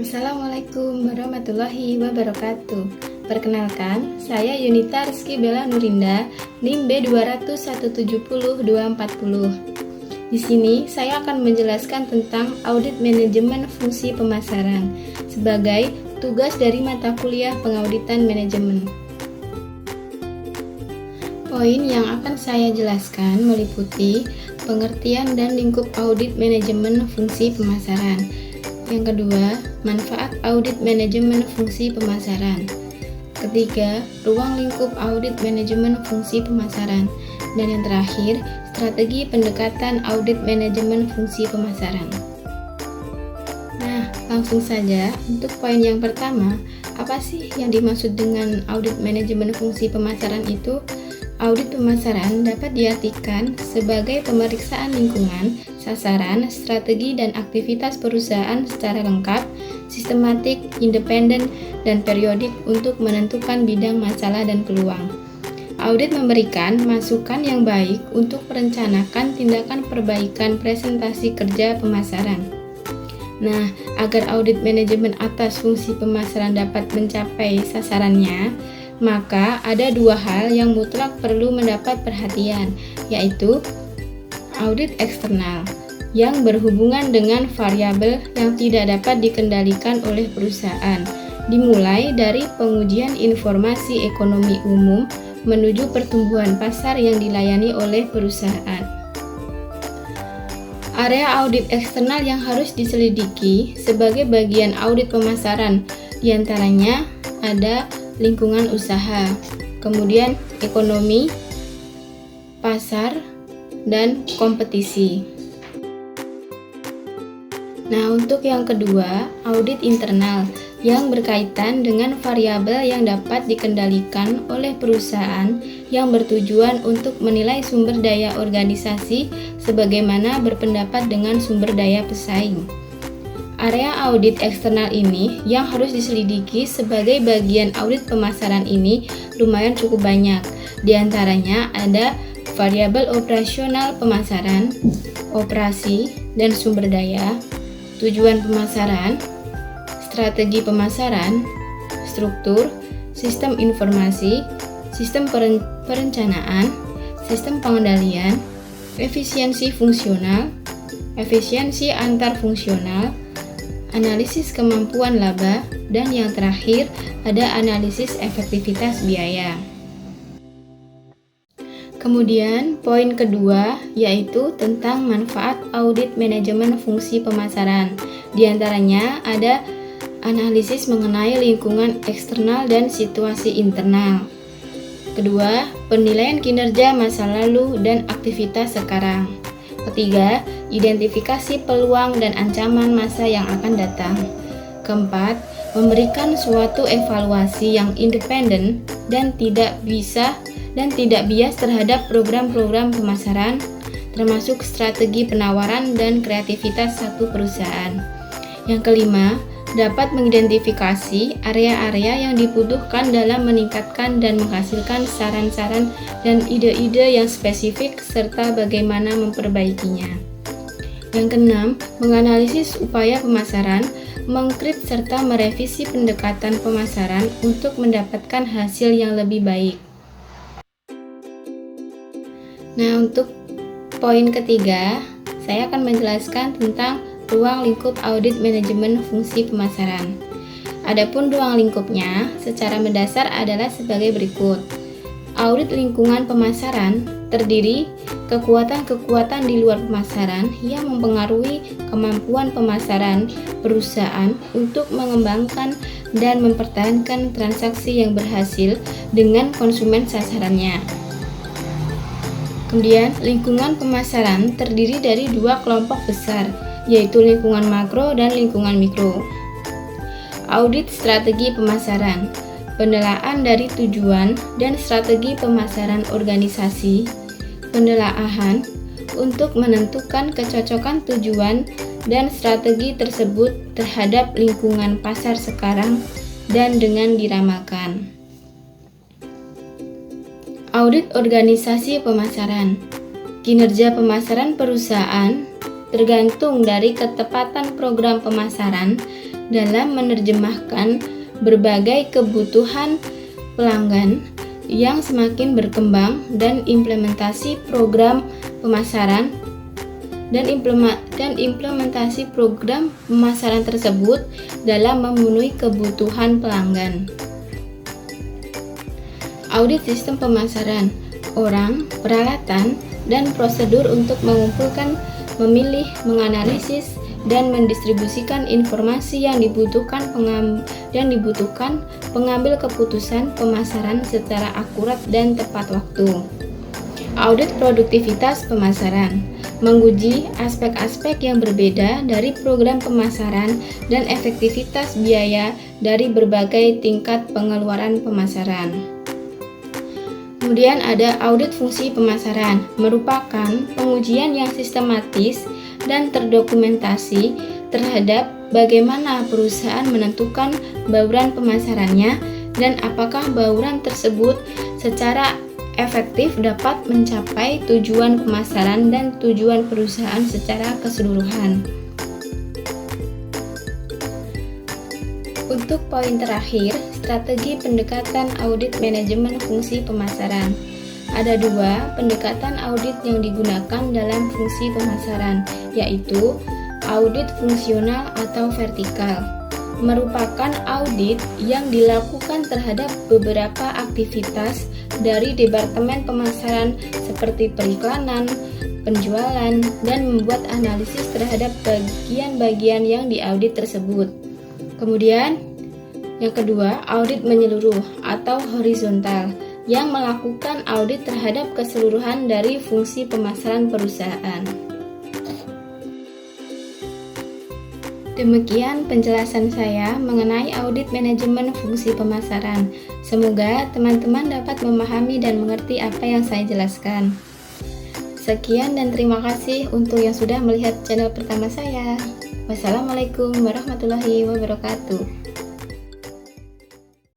Assalamualaikum warahmatullahi wabarakatuh. Perkenalkan, saya Yunita Rizky Bella Nurinda, NIM B2170240. Di sini saya akan menjelaskan tentang audit manajemen fungsi pemasaran sebagai tugas dari mata kuliah pengauditan manajemen. Poin yang akan saya jelaskan meliputi pengertian dan lingkup audit manajemen fungsi pemasaran. Yang kedua, manfaat audit manajemen fungsi pemasaran. Ketiga, ruang lingkup audit manajemen fungsi pemasaran. Dan yang terakhir, strategi pendekatan audit manajemen fungsi pemasaran. Nah, langsung saja untuk poin yang pertama, apa sih yang dimaksud dengan audit manajemen fungsi pemasaran itu? Audit pemasaran dapat diartikan sebagai pemeriksaan lingkungan, sasaran, strategi, dan aktivitas perusahaan secara lengkap, sistematik, independen, dan periodik untuk menentukan bidang masalah dan peluang. Audit memberikan masukan yang baik untuk merencanakan tindakan perbaikan presentasi kerja pemasaran. Nah, agar audit manajemen atas fungsi pemasaran dapat mencapai sasarannya, maka ada dua hal yang mutlak perlu mendapat perhatian, yaitu audit eksternal yang berhubungan dengan variabel yang tidak dapat dikendalikan oleh perusahaan, dimulai dari pengujian informasi ekonomi umum menuju pertumbuhan pasar yang dilayani oleh perusahaan. Area audit eksternal yang harus diselidiki sebagai bagian audit pemasaran diantaranya ada lingkungan usaha, kemudian ekonomi, pasar, dan kompetisi. Nah, untuk yang kedua, audit internal yang berkaitan dengan variabel yang dapat dikendalikan oleh perusahaan yang bertujuan untuk menilai sumber daya organisasi sebagaimana berpendapat dengan sumber daya pesaing. Area audit eksternal ini yang harus diselidiki sebagai bagian audit pemasaran ini lumayan cukup banyak. Di antaranya ada variabel operasional pemasaran, operasi dan sumber daya, tujuan pemasaran, strategi pemasaran, struktur, sistem informasi, sistem perencanaan, sistem pengendalian, efisiensi fungsional, efisiensi antar fungsional, analisis kemampuan laba, dan yang terakhir ada analisis efektivitas biaya. Kemudian poin kedua yaitu tentang manfaat audit manajemen fungsi pemasaran. Di antaranya ada analisis mengenai lingkungan eksternal dan situasi internal. Kedua, penilaian kinerja masa lalu dan aktivitas sekarang. Ketiga, identifikasi peluang dan ancaman masa yang akan datang. Keempat, memberikan suatu evaluasi yang independen dan tidak bias terhadap program-program pemasaran, termasuk strategi penawaran dan kreativitas satu perusahaan. Yang kelima, dapat mengidentifikasi area-area yang dibutuhkan dalam meningkatkan dan menghasilkan saran-saran dan ide-ide yang spesifik serta bagaimana memperbaikinya. Yang keenam, menganalisis upaya pemasaran, mengkrit serta merevisi pendekatan pemasaran untuk mendapatkan hasil yang lebih baik. Nah, untuk poin ketiga, saya akan menjelaskan tentang ruang lingkup audit manajemen fungsi pemasaran. Adapun ruang lingkupnya secara mendasar adalah sebagai berikut. Audit lingkungan pemasaran terdiri kekuatan-kekuatan di luar pemasaran yang mempengaruhi kemampuan pemasaran perusahaan untuk mengembangkan dan mempertahankan transaksi yang berhasil dengan konsumen sasarannya. Kemudian, lingkungan pemasaran terdiri dari dua kelompok besar, yaitu lingkungan makro dan lingkungan mikro. Audit strategi pemasaran, pendelaan dari tujuan dan strategi pemasaran organisasi, pendelaahan untuk menentukan kecocokan tujuan dan strategi tersebut terhadap lingkungan pasar sekarang dan dengan diramalkan. Audit organisasi pemasaran, kinerja pemasaran perusahaan tergantung dari ketepatan program pemasaran dalam menerjemahkan berbagai kebutuhan pelanggan yang semakin berkembang dan implementasi program pemasaran tersebut dalam memenuhi kebutuhan pelanggan. Audit sistem pemasaran, orang, peralatan, dan prosedur untuk mengumpulkan, memilih, menganalisis, dan mendistribusikan informasi yang dibutuhkan pengambil keputusan pemasaran secara akurat dan tepat waktu. Audit produktivitas pemasaran, menguji aspek-aspek yang berbeda dari program pemasaran dan efektivitas biaya dari berbagai tingkat pengeluaran pemasaran. Kemudian ada audit fungsi pemasaran, merupakan pengujian yang sistematis dan terdokumentasi terhadap bagaimana perusahaan menentukan bauran pemasarannya dan apakah bauran tersebut secara efektif dapat mencapai tujuan pemasaran dan tujuan perusahaan secara keseluruhan. Untuk poin terakhir, strategi pendekatan audit manajemen fungsi pemasaran. Ada dua pendekatan audit yang digunakan dalam fungsi pemasaran, yaitu audit fungsional atau vertikal. Merupakan audit yang dilakukan terhadap beberapa aktivitas dari departemen pemasaran seperti periklanan, penjualan, dan membuat analisis terhadap bagian-bagian yang diaudit tersebut. Kemudian, yang kedua, audit menyeluruh atau horizontal yang melakukan audit terhadap keseluruhan dari fungsi pemasaran perusahaan. Demikian penjelasan saya mengenai audit manajemen fungsi pemasaran. Semoga teman-teman dapat memahami dan mengerti apa yang saya jelaskan. Sekian dan terima kasih untuk yang sudah melihat channel pertama saya. Wassalamualaikum warahmatullahi wabarakatuh.